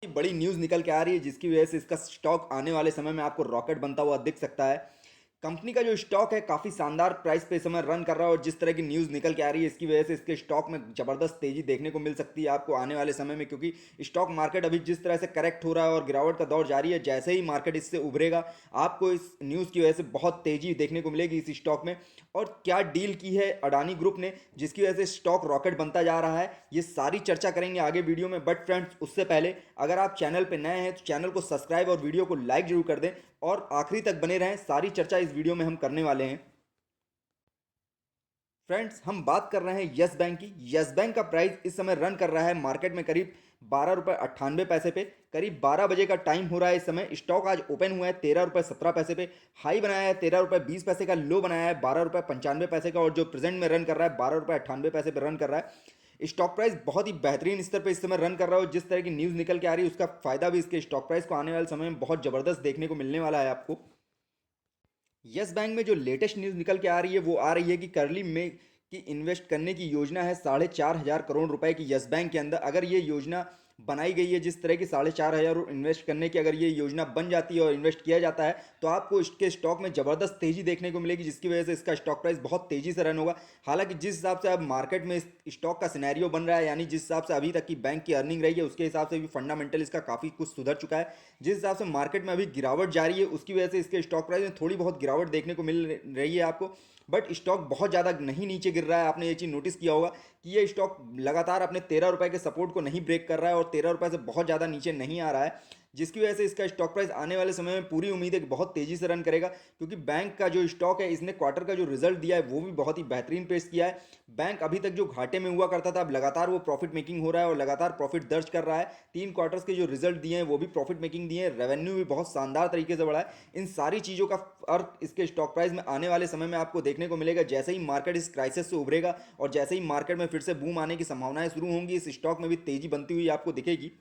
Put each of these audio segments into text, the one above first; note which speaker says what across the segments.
Speaker 1: बड़ी न्यूज़ निकल के आ रही है जिसकी वजह से इसका स्टॉक आने वाले समय में आपको रॉकेट बनता हुआ दिख सकता है। कंपनी का जो स्टॉक है काफ़ी शानदार प्राइस पे इस समय रन कर रहा है और जिस तरह की न्यूज़ निकल के आ रही है इसकी वजह से इसके स्टॉक में ज़बरदस्त तेज़ी देखने को मिल सकती है आपको आने वाले समय में, क्योंकि स्टॉक मार्केट अभी जिस तरह से करेक्ट हो रहा है और गिरावट का दौर जारी है, जैसे ही मार्केट इससे उभरेगा आपको इस न्यूज़ की वजह से बहुत तेज़ी देखने को मिलेगी इस स्टॉक में। और क्या डील की है अडानी ग्रुप ने जिसकी वजह से स्टॉक रॉकेट बनता जा रहा है, ये सारी चर्चा करेंगे आगे वीडियो में। बट फ्रेंड्स, उससे पहले अगर आप चैनल पर नए हैं तो चैनल को सब्सक्राइब और वीडियो को लाइक जरूर कर दें और आखिरी तक बने रहें। सारी चर्चा इस वीडियो में हम करने वाले हैं। फ्रेंड्स, हम बात कर रहे हैं यस बैंक की। यस बैंक का प्राइस इस समय रन कर रहा है मार्केट में करीब 12 रुपये 98 पैसे पे। करीब 12 बजे का टाइम हो रहा है इस समय। स्टॉक आज ओपन हुआ है 13 रुपये 17 पैसे पे। हाई बनाया है 13 रुपये 20 पैसे का, लो बनाया है 12 रुपये 95 पैसे का और जो प्रेजेंट में रन कर रहा है 12 रुपये 98 पैसे पे रन कर रहा है। स्टॉक प्राइस बहुत ही बेहतरीन स्तर पर इस समय रन कर रहा है और जिस तरह की न्यूज़ निकल के आ रही है उसका फायदा भी इसके स्टॉक प्राइस को आने वाले समय में बहुत ज़बरदस्त देखने को मिलने वाला है आपको। यस बैंक में जो लेटेस्ट न्यूज़ निकल के आ रही है वो आ रही है कि करली में की इन्वेस्ट करने की योजना है 4,500 करोड़ रुपए की यस बैंक के अंदर। अगर ये योजना बनाई गई है जिस तरह की 4,500 इन्वेस्ट करने की, अगर ये योजना बन जाती है और इन्वेस्ट किया जाता है तो आपको इसके स्टॉक में ज़बरदस्त तेज़ी देखने को मिलेगी जिसकी वजह से इसका स्टॉक प्राइस बहुत तेज़ी से रन होगा। हालांकि जिस हिसाब से अब मार्केट में इस स्टॉक का सिनेरियो बन रहा है, यानी जिस हिसाब से अभी तक की बैंक की अर्निंग रही है उसके हिसाब से भी फंडामेंटल इसका काफ़ी कुछ सुधर चुका है। जिस हिसाब से मार्केट में अभी गिरावट जारी है उसकी वजह से इसके स्टॉक प्राइस में थोड़ी बहुत गिरावट देखने को मिल रही है आपको। बट स्टॉक बहुत ज़्यादा नहीं नीचे गिर रहा है। आपने ये चीज़ नोटिस किया होगा कि ये स्टॉक लगातार अपने 13 रुपए के सपोर्ट को नहीं ब्रेक कर रहा है और 13 रुपए से बहुत ज़्यादा नीचे नहीं आ रहा है, जिसकी वजह से इसका स्टॉक प्राइस आने वाले समय में पूरी उम्मीद है कि बहुत तेज़ी से रन करेगा। क्योंकि बैंक का जो स्टॉक है इसने क्वार्टर का जो रिजल्ट दिया है वो भी बहुत ही बेहतरीन पेश किया है। बैंक अभी तक जो घाटे में हुआ करता था अब लगातार वो प्रॉफिट मेकिंग हो रहा है और लगातार प्रॉफिट दर्ज कर रहा है। 3 क्वार्टर्स के जो रिजल्ट दिए हैं वो भी प्रॉफिट मेकिंग दिए हैं। रेवेन्यू भी बहुत शानदार तरीके से बढ़ा है। इन सारी चीज़ों का अर्थ इसके स्टॉक प्राइस में आने वाले समय में आपको देखने को मिलेगा। जैसे ही मार्केट इस क्राइसिस से उभरेगा और जैसे ही मार्केट में फिर से बूम आने की संभावनाएं शुरू होंगी, इस स्टॉक में भी तेजी बनती हुई आपको दिखेगी।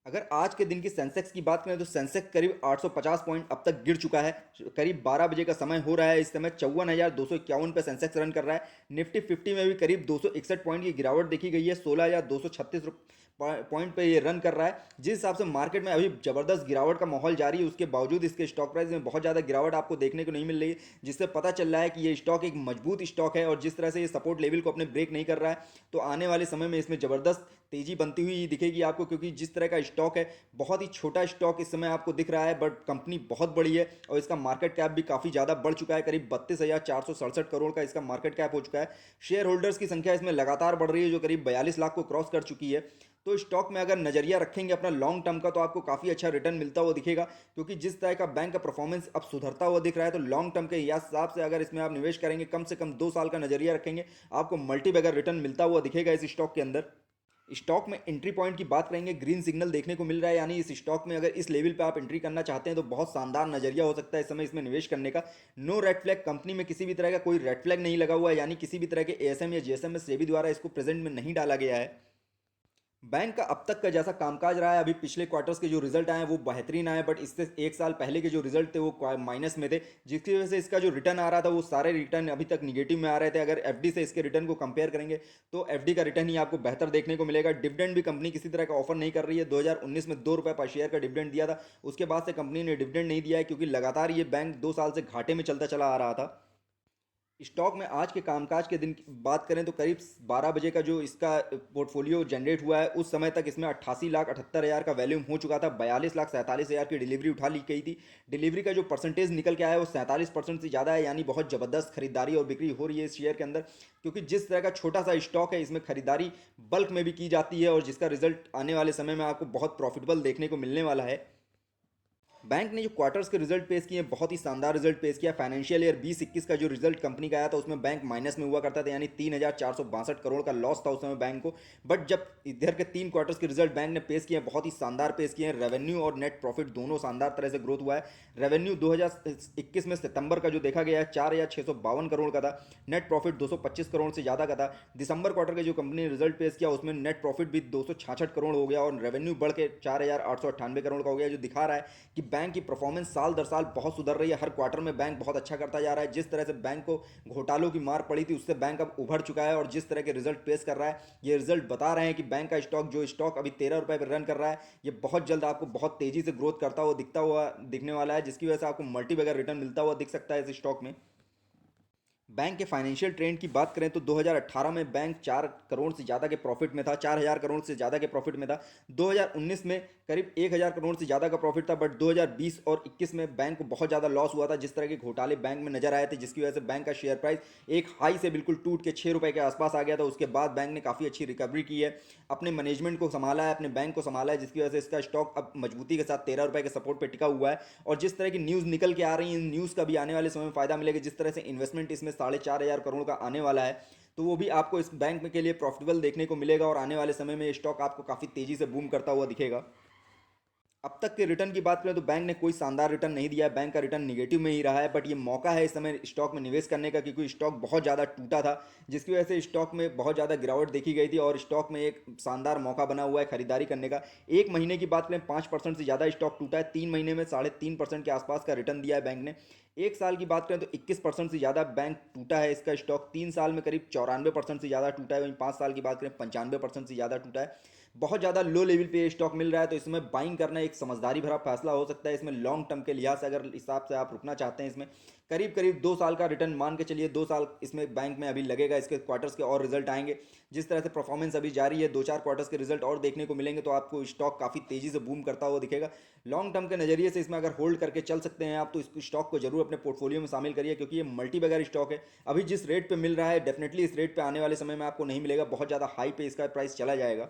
Speaker 1: अगर आज के दिन की सेंसेक्स की बात करें तो सेंसेक्स करीब 850 पॉइंट अब तक गिर चुका है। करीब 12 बजे का समय हो रहा है, इस समय 54,251 पे सेंसेक्स रन कर रहा है। निफ्टी 50 में भी करीब 261 पॉइंट की गिरावट देखी गई है। 16,236 पॉइंट पे ये रन कर रहा है। जिस हिसाब से मार्केट में अभी जबरदस्त गिरावट का माहौल जारी है उसके बावजूद इसके स्टॉक प्राइस में बहुत ज़्यादा गिरावट आपको देखने को नहीं मिल रही है, जिससे पता चल रहा है कि ये स्टॉक एक मजबूत स्टॉक है और जिस तरह से ये सपोर्ट लेवल को अपने ब्रेक नहीं कर रहा है तो आने वाले समय में इसमें ज़बरदस्त तेजी बनती हुई दिखेगी आपको। क्योंकि जिस तरह का स्टॉक है, बहुत ही छोटा स्टॉक इस समय आपको दिख रहा है बट कंपनी बहुत बड़ी है और इसका मार्केट कैप भी काफ़ी ज़्यादा बढ़ चुका है। करीब 32,467 करोड़ का इसका मार्केट कैप हो चुका है। शेयर होल्डर्स की संख्या इसमें लगातार बढ़ रही है जो करीब 42 लाख को क्रॉस कर चुकी है। तो स्टॉक में अगर नजरिया रखेंगे अपना लॉन्ग टर्म का तो आपको काफ़ी अच्छा रिटर्न मिलता हुआ दिखेगा। क्योंकि जिस तरह का बैंक का परफॉर्मेंस अब सुधरता हुआ दिख रहा है तो लॉन्ग टर्म के हिसाब से अगर इसमें आप निवेश करेंगे, कम से कम 2 साल का नजरिया रखेंगे, आपको मल्टी बैगर रिटर्न मिलता हुआ दिखेगा इस स्टॉक के अंदर। स्टॉक में एंट्री पॉइंट की बात करेंगे, ग्रीन सिग्नल देखने को मिल रहा है, यानी इस स्टॉक में अगर इस लेवल पे आप एंट्री करना चाहते हैं तो बहुत शानदार नजरिया हो सकता है इस समय इसमें निवेश करने का। नो रेड फ्लैग, कंपनी में किसी भी तरह का कोई रेड फ्लैग नहीं लगा हुआ है, यानी किसी भी तरह के एएसएम या जीएसएम में सेबी द्वारा इसको प्रेजेंट में नहीं डाला गया है। बैंक का अब तक का जैसा कामकाज रहा है, अभी पिछले क्वार्टर्स के जो रिजल्ट आए हैं वो बेहतरीन आए, बट इससे 1 साल पहले के जो रिजल्ट थे वो माइनस में थे, जिसकी वजह से इसका जो रिटर्न आ रहा था वो सारे रिटर्न अभी तक निगेटिव में आ रहे थे। अगर एफडी से इसके रिटर्न को कंपेयर करेंगे तो एफडी का रिटर्न ही आपको बेहतर देखने को मिलेगा। डिविडेंड भी कंपनी किसी तरह का ऑफर नहीं कर रही है। 2019 में 2 रुपये पर शेयर का डिविडेंड दिया था, उसके बाद से कंपनी ने डिविडेंड नहीं दिया है क्योंकि लगातार ये बैंक 2 साल से घाटे में चलता चला आ रहा था। स्टॉक में आज के कामकाज के दिन की बात करें तो करीब 12 बजे का जो इसका पोर्टफोलियो जनरेट हुआ है उस समय तक इसमें 88,78,000 का वैल्यूम हो चुका था। 42,47,000 की डिलीवरी उठा ली गई थी। डिलीवरी का जो परसेंटेज निकल के आया है वो 47% से ज़्यादा है, यानी बहुत ज़बरदस्त खरीदारी और बिक्री हो रही है इस शेयर के अंदर। क्योंकि जिस तरह का छोटा सा स्टॉक है इसमें खरीदारी बल्क में भी की जाती है और जिसका रिजल्ट आने वाले समय में आपको बहुत प्रॉफिटेबल देखने को मिलने वाला है। बैंक ने जो क्वार्टर्स के रिजल्ट पेश किए हैं बहुत ही शानदार रिजल्ट पेश किया। फाइनेंशियल ईयर 2021 का जो रिजल्ट कंपनी का आया था उसमें बैंक माइनस में हुआ करता था, यानी 3,462 करोड़ का लॉस था उस समय बैंक को। बट जब इधर के 3 क्वार्टर्स के रिजल्ट बैंक ने पेश किए हैं बहुत ही शानदार पेश किए हैं। रेवेन्यू और नेट प्रॉफिट दोनों शानदार तरह से ग्रोथ हुआ है। रेवेन्यू 2021 में सितंबर का जो देखा गया है 4,652 करोड़ का था। नेट प्रॉफिट 225 करोड़ से ज़्यादा का था। दिसंबर क्वार्टर के जो कंपनी ने रिजल्ट पेश किया उसमें नेट प्रॉफिट भी 266 करोड़ हो गया और रेवेन्यू बढ़ के 4,898 करोड़ का हो गया, जो दिखा रहा है कि बैंक की परफॉर्मेंस साल दर साल बहुत सुधर रही है। हर क्वार्टर में बैंक बहुत अच्छा करता जा रहा है। जिस तरह से बैंक को घोटालों की मार पड़ी थी उससे बैंक अब उभर चुका है और जिस तरह के रिजल्ट पेश कर रहा है, ये रिजल्ट बता रहे हैं कि बैंक का स्टॉक, जो स्टॉक अभी 13 रुपये पर रन कर रहा है, ये बहुत जल्द आपको बहुत तेजी से ग्रोथ करता हुआ दिखने वाला है, जिसकी वजह से आपको मल्टी बैगर रिटर्न मिलता हुआ दिख सकता है इस स्टॉक में। बैंक के फाइनेंशियल ट्रेंड की बात करें तो 2018 में बैंक 4 करोड़ से ज़्यादा के प्रॉफिट में था, 4000 करोड़ से ज़्यादा के प्रॉफिट में था। 2019 में करीब 1000 करोड़ से ज़्यादा का प्रॉफिट था, बट 2020 और 21 में बैंक को बहुत ज़्यादा लॉस हुआ था। जिस तरह के घोटाले बैंक में नजर आए थे, जिसकी वजह से बैंक का शेयर प्राइस एक हाई से बिल्कुल टूट के 6 रुपये के आसपास आ गया था। उसके बाद बैंक ने काफ़ी अच्छी रिकवरी की है, अपने मैनेजमेंट को संभाला है, अपने बैंक को संभाला है, जिसकी वजह से इसका स्टॉक अब मजबूती के साथ 13 रुपये के सपोर्ट पर टिका हुआ है। और जिस तरह की न्यूज़ निकल के आ रही है, इन न्यूज़ का भी आने वाले समय में फायदा मिलेगा। जिस तरह से इन्वेस्टमेंट इसमें 4500 करोड़ का आने वाला है, तो वो भी आपको इस बैंक में के लिए प्रॉफिटेबल देखने को मिलेगा और आने वाले समय में ये स्टॉक आपको काफ़ी तेज़ी से बूम करता हुआ दिखेगा। अब तक के रिटर्न की बात करें तो बैंक ने कोई शानदार रिटर्न नहीं दिया है, बैंक का रिटर्न निगेटिव में ही रहा है। बट ये मौका है इस समय स्टॉक में निवेश करने का, क्योंकि स्टॉक बहुत ज़्यादा टूटा था, जिसकी वजह से स्टॉक में बहुत ज़्यादा गिरावट देखी गई थी और स्टॉक में एक शानदार मौका बना हुआ है खरीदारी करने का। एक महीने की बात करें 5% से ज़्यादा स्टॉक टूटा है, 3 महीने में 3.5% के आसपास का रिटर्न दिया है बैंक ने। एक साल की बात करें तो 21% से ज़्यादा बैंक टूटा है इसका स्टॉक, 3 साल में करीब 94% से ज़्यादा टूटा है। वहीं 5 साल की बात करें 95% से ज़्यादा टूटा है। बहुत ज़्यादा लो लेवल पे ये स्टॉक मिल रहा है, तो इसमें बाइंग करना एक समझदारी भरा फैसला हो सकता है। इसमें लॉन्ग टर्म के लिहाज से अगर हिसाब से आप रुकना चाहते हैं, इसमें करीब करीब 2 साल का रिटर्न मान के चलिए, 2 साल इसमें बैंक में अभी लगेगा। इसके क्वार्टर्स के और रिजल्ट आएंगे, जिस तरह से परफॉर्मेंस अभी जारी है, 2-4 क्वार्टर्स के रिजल्ट और देखने को मिलेंगे, तो आपको स्टॉक काफ़ी तेज़ी से बूम करता हुआ दिखेगा। लॉन्ग टर्म के नज़रिए से इसमें अगर होल्ड करके चल सकते हैं आप, तो इस स्टॉक को जरूर अपने पोर्टफोलियो में शामिल करिए, क्योंकि ये मल्टी बैगर स्टॉक है। अभी जिस रेट पे मिल रहा है, डेफिनेटली इस रेट पे आने वाले समय में आपको नहीं मिलेगा, बहुत ज़्यादा हाई पे इसका प्राइस चला जाएगा।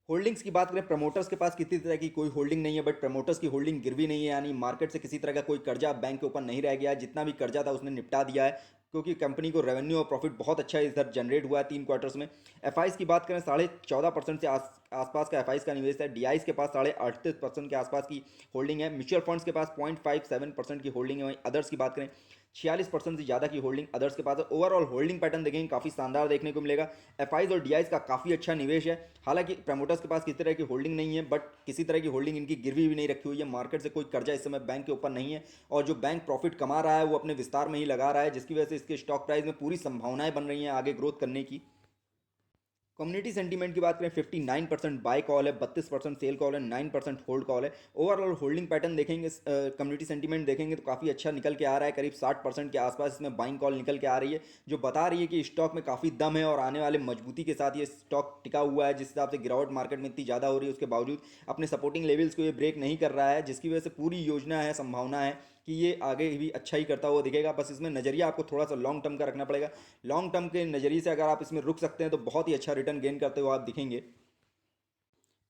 Speaker 1: होल्डिंग्स की बात करें, प्रमोटर्स के पास किसी तरह की कोई होल्डिंग नहीं है, बट प्रमोटर्स की होल्डिंग गिरवी नहीं है, यानी मार्केट से किसी तरह का कोई कर्जा बैंक के ऊपर नहीं रह गया है। जितना भी कर्जा था उसने निपटा दिया है, क्योंकि कंपनी को रेवेन्यू और प्रॉफिट बहुत अच्छा इधर जनरेट हुआ है 3 क्वार्टर्स में। एफ की बात करें, 14.5% से आसपास का एफ का निवेश है। डी के पास 38.5% के आसपास की होल्डिंग है। म्यूचुअल फंड्स के पास 0.57% की होल्डिंग है। वहीं अदर्स की बात करें, 46% से ज़्यादा की होल्डिंग अदर्स के पास है। ओवरऑल होल्डिंग पैटर्न देखेंगे काफ़ी शानदार देखने को मिलेगा। एफ और डी का काफ़ी अच्छा निवेश है। हालांकि प्रमोटर्स के पास किसी तरह की होल्डिंग नहीं है, बट किसी तरह की होल्डिंग इनकी गिरवी भी नहीं रखी हुई है। मार्केट से कोई कर्जा इस समय बैंक के ऊपर नहीं है, और जो बैंक प्रॉफिट कमा रहा है वो अपने विस्तार में ही लगा रहा है, जिसकी वजह से इसके स्टॉक प्राइस में पूरी संभावनाएं बन रही हैं आगे ग्रोथ करने की। कम्युनिटी सेंटीमेंट की बात करें, 59% बाय कॉल है, 32% सेल कॉल है, 9% होल्ड कॉल है। ओवरऑल होल्डिंग पैटर्न देखेंगे, कम्युनिटी सेंटीमेंट देखेंगे तो काफ़ी अच्छा निकल के आ रहा है। करीब 60% के आसपास इसमें बाइंग कॉल निकल के आ रही है, जो बता रही है कि स्टॉक में काफ़ी दम है और आने वाले मजबूती के साथ ये स्टॉक टिका हुआ है। जिस हिसाब से गिरावट मार्केट में इतनी ज़्यादा हो रही है, उसके बावजूद अपने सपोर्टिंग लेवल्स को ये ब्रेक नहीं कर रहा है, जिसकी वजह से पूरी योजना है, संभावना है कि ये आगे भी अच्छा ही करता हुआ दिखेगा। बस इसमें नज़रिया आपको थोड़ा सा लॉन्ग टर्म का रखना पड़ेगा। लॉन्ग टर्म के नज़रिए से अगर आप इसमें रुक सकते हैं, तो बहुत ही अच्छा रिटर्न गेन करते हुए आप दिखेंगे।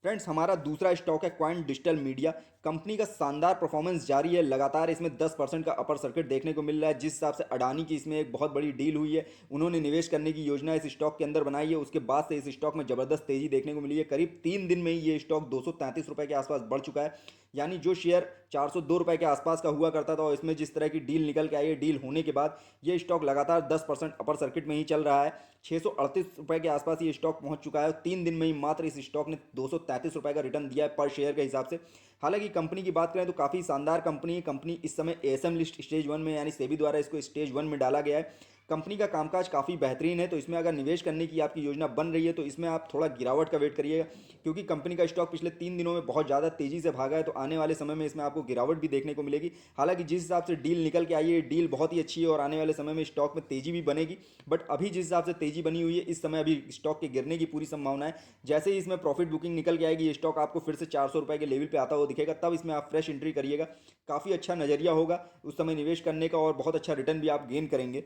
Speaker 1: फ्रेंड्स, हमारा दूसरा स्टॉक है क्वांट डिजिटल मीडिया। कंपनी का शानदार परफॉर्मेंस जारी है, लगातार इसमें 10% का अपर सर्किट देखने को मिल रहा है। जिस हिसाब से अडानी की इसमें एक बहुत बड़ी डील हुई है, उन्होंने निवेश करने की योजना इस स्टॉक के अंदर बनाई है, उसके बाद से इस स्टॉक में ज़बरदस्त तेजी देखने को मिली है। करीब 3 दिन में ही ये स्टॉक 233 रुपये के आसपास बढ़ चुका है, यानी जो शेयर 402 रुपये के आसपास का हुआ करता था, और इसमें जिस तरह की डील निकल के आई है, डील होने के बाद ये स्टॉक लगातार 10% अपर सर्किट में ही चल रहा है। 638 रुपये के आसपास ये स्टॉक पहुंच चुका है। 3 दिन में ही मात्र इस स्टॉक ने 233 रुपये का रिटर्न दिया है पर शेयर के हिसाब से। हालांकि कंपनी की बात करें तो काफ़ी शानदार कंपनी है। कंपनी इस समय एएसएम लिस्ट स्टेज 1 में, यानी सेबी द्वारा इसको स्टेज 1 में डाला गया है। कंपनी का कामकाज काफ़ी बेहतरीन है, तो इसमें अगर निवेश करने की आपकी योजना बन रही है, तो इसमें आप थोड़ा गिरावट का वेट करिएगा, क्योंकि कंपनी का स्टॉक पिछले 3 दिनों में बहुत ज़्यादा तेज़ी से भागा है, तो आने वाले समय में इसमें आपको गिरावट भी देखने को मिलेगी। हालांकि जिस हिसाब से डील निकल के आई है, डील बहुत ही अच्छी है और आने वाले समय में स्टॉक में तेज़ी भी बनेगी। बट अभी जिस हिसाब से तेज़ी बनी हुई है, इस समय अभी स्टॉक के गिरने की पूरी संभावना है। जैसे ही इसमें प्रॉफिट बुकिंग निकल के आएगी, ये स्टॉक आपको फिर से 400 रुपये के लेवल पर आता हुआ दिखेगा, तब इसमें आप फ्रेश एंट्री करिएगा। काफ़ी अच्छा नज़रिया होगा उस समय निवेश करने का, और बहुत अच्छा रिटर्न भी आप गेन करेंगे।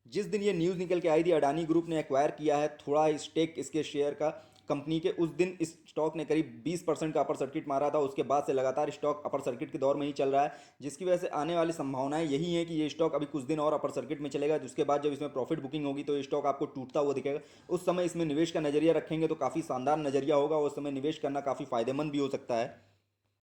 Speaker 1: जिस दिन ये न्यूज़ निकल के आई थी, अडानी ग्रुप ने एक्वायर किया है थोड़ा स्टेक इसके शेयर का कंपनी के, उस दिन इस स्टॉक ने करीब 20% का अपर सर्किट मारा था। उसके बाद से लगातार स्टॉक अपर सर्किट के दौर में ही चल रहा है, जिसकी वजह से आने वाली संभावनाएं यही हैं कि ये स्टॉक अभी कुछ दिन और अपर सर्किट में चलेगा। जिसके बाद जब इसमें प्रॉफिट बुकिंग होगी, तो ये स्टॉक आपको टूटता हुआ दिखेगा। उस समय इसमें निवेश का नजरिया रखेंगे तो काफ़ी शानदार नजरिया होगा, उस समय निवेश करना काफ़ी फायदेमंद भी हो सकता है।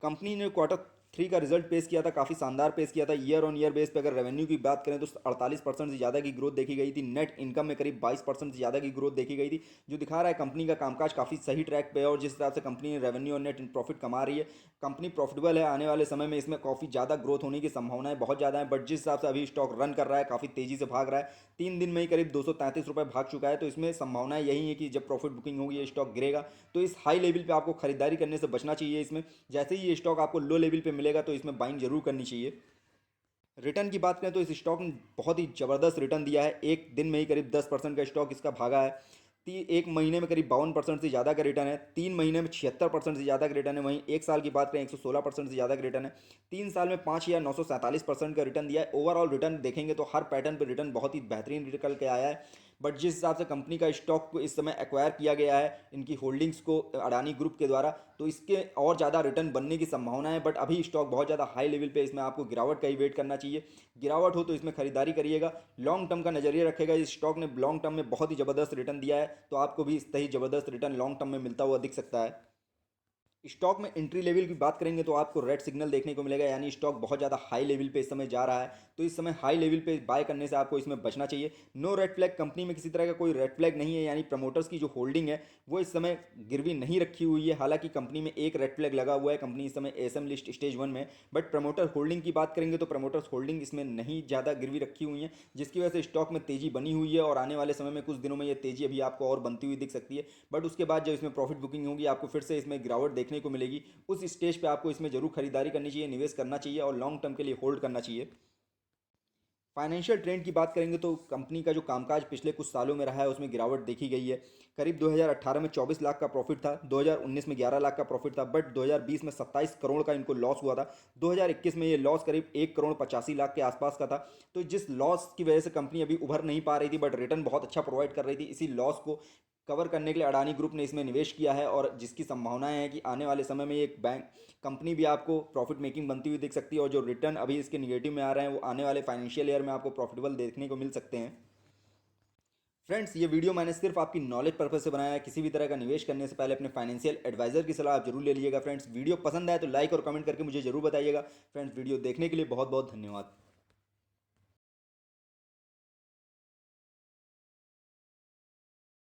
Speaker 1: कंपनी ने क्वार्टर थ्री का रिजल्ट पेश किया था, काफ़ी शानदार पेश किया था। ईयर ऑन ईयर बेस पे अगर रेवेन्यू की बात करें तो 48% से ज़्यादा की ग्रोथ देखी गई थी। नेट इनकम में करीब 22% से ज़्यादा की ग्रोथ देखी गई थी, जो दिखा रहा है कंपनी का कामकाज काफ़ी सही ट्रैक पे है। और जिस हिसाब से कंपनी रेवेन्यू और नेट प्रॉफिट कमा रही है, कंपनी प्रॉफिटेबल है। आने वाले समय में इसमें काफ़ी ज़्यादा ग्रोथ होने की संभावनाएं बहुत ज़्यादा है। बट जिस हिसाब से अभी स्टॉक रन कर रहा है, काफ़ी तेज़ी से भाग रहा है, 3 दिन में ही करीब 233 रुपये भाग चुका है। तो इसमें संभावनाएं यही है कि जब प्रॉफिट बुकिंग होगी ये स्टॉक गिरेगा। तो इस हाई लेवल पे आपको खरीदारी करने से बचना चाहिए। इसमें जैसे ही ये स्टॉक आपको लो लेवल पे मिलेगा तो इसमें बाइंग जरूर करनी चाहिए। रिटर्न की बात करें तो इस स्टॉक ने बहुत ही ज़बरदस्त रिटर्न दिया है। एक दिन में ही करीब 10% का स्टॉक इसका भागा है। एक महीने में करीब 52% से ज़्यादा का रिटर्न है। 3 महीने में 76% से ज़्यादा का रिटर्न है। वहीं एक साल की बात करें 116% से ज़्यादा का रिटर्न है। 3 साल में 5,947% का रिटर्न दिया है। ओवरऑल रिटर्न देखेंगे तो हर पैटर्न पर रिटर्न बहुत ही बेहतरीन निकल के आया है। बट जिस हिसाब से कंपनी का स्टॉक को इस समय एक्वायर किया गया है इनकी होल्डिंग्स को अडानी ग्रुप के द्वारा, तो इसके और ज़्यादा रिटर्न बनने की संभावना है। बट अभी स्टॉक बहुत ज़्यादा हाई लेवल पे, इसमें आपको गिरावट का ही वेट करना चाहिए। गिरावट हो तो इसमें खरीदारी करिएगा। लॉन्ग टर्म का नजरिया रखेगा। इस स्टॉक ने लॉन्ग टर्म में बहुत ही ज़बरदस्त रिटर्न दिया है, तो आपको भी इस तरह ज़बरदस्त रिटर्न लॉन्ग टर्म में मिलता हुआ दिख सकता है। स्टॉक में एंट्री लेवल की बात करेंगे तो आपको रेड सिग्नल देखने को मिलेगा, यानी स्टॉक बहुत ज़्यादा हाई लेवल पे इस समय जा रहा है। तो इस समय हाई लेवल पे बाय करने से आपको इसमें बचना चाहिए। नो रेड फ्लैग, कंपनी में किसी तरह का कोई रेड फ्लैग नहीं है, यानी प्रमोटर्स की जो होल्डिंग है वो इस समय गिरवी नहीं रखी हुई है। हालांकि कंपनी में एक रेड फ्लैग लगा हुआ है, कंपनी इस समय एसएम लिस्ट स्टेज 1 में। बट प्रमोटर होल्डिंग की बात करेंगे तो प्रमोटर्स होल्डिंग इसमें नहीं ज़्यादा गिरवी रखी हुई है, जिसकी वजह से स्टॉक में तेज़ी बनी हुई है। और आने वाले समय में कुछ दिनों में ये तेज़ी अभी आपको और बनती हुई दिख सकती है। बट उसके बाद जब इसमें प्रॉफिट बुकिंग होगी आपको फिर से इसमें गिरावट देखने को मिलेगी। उस स्टेज पे आपको इसमें जरूर खरीदारी करनी चाहिए, निवेश करना चाहिए और लॉन्ग टर्म के लिए होल्ड करना चाहिए। फाइनेंशियल ट्रेंड की बात करेंगे तो कंपनी का जो कामकाज पिछले कुछ सालों में रहा है उसमें गिरावट देखी गई है। करीब 2018 में 24 लाख का प्रॉफिट था, 2019 में 11 लाख का प्रॉफिट था। बट 2020 में 27 करोड़ का इनको लॉस हुआ था। 2021 में ये लॉस करीब 1 करोड़ 85 लाख के आसपास का था। तो जिस लॉस की वजह से कंपनी अभी उभर नहीं पा रही थी, बट रिटर्न बहुत अच्छा प्रोवाइड कर रही थी, इसी लॉस को कवर करने के लिए अडानी ग्रुप ने इसमें निवेश किया है। और जिसकी संभावनाएं हैं कि आने वाले समय में एक बैंक कंपनी भी आपको प्रॉफिट मेकिंग बनती हुई दिख सकती है। और जो रिटर्न अभी इसके निगेटिव में आ रहे हैं वो आने वाले फाइनेंशियल ईयर में आपको प्रॉफिटेबल देखने को मिल सकते हैं। फ्रेंड्स, ये वीडियो मैंने सिर्फ आपकी नॉलेज पर्पज से बनाया है। किसी भी तरह का निवेश करने से पहले अपने फाइनेंशियल एडवाइजर की सलाह आप जरूर ले लीजिएगा। फ्रेंड्स, वीडियो पसंद आए तो लाइक और कमेंट करके मुझे जरूर बताइएगा। फ्रेंड्स, वीडियो देखने के लिए बहुत बहुत धन्यवाद।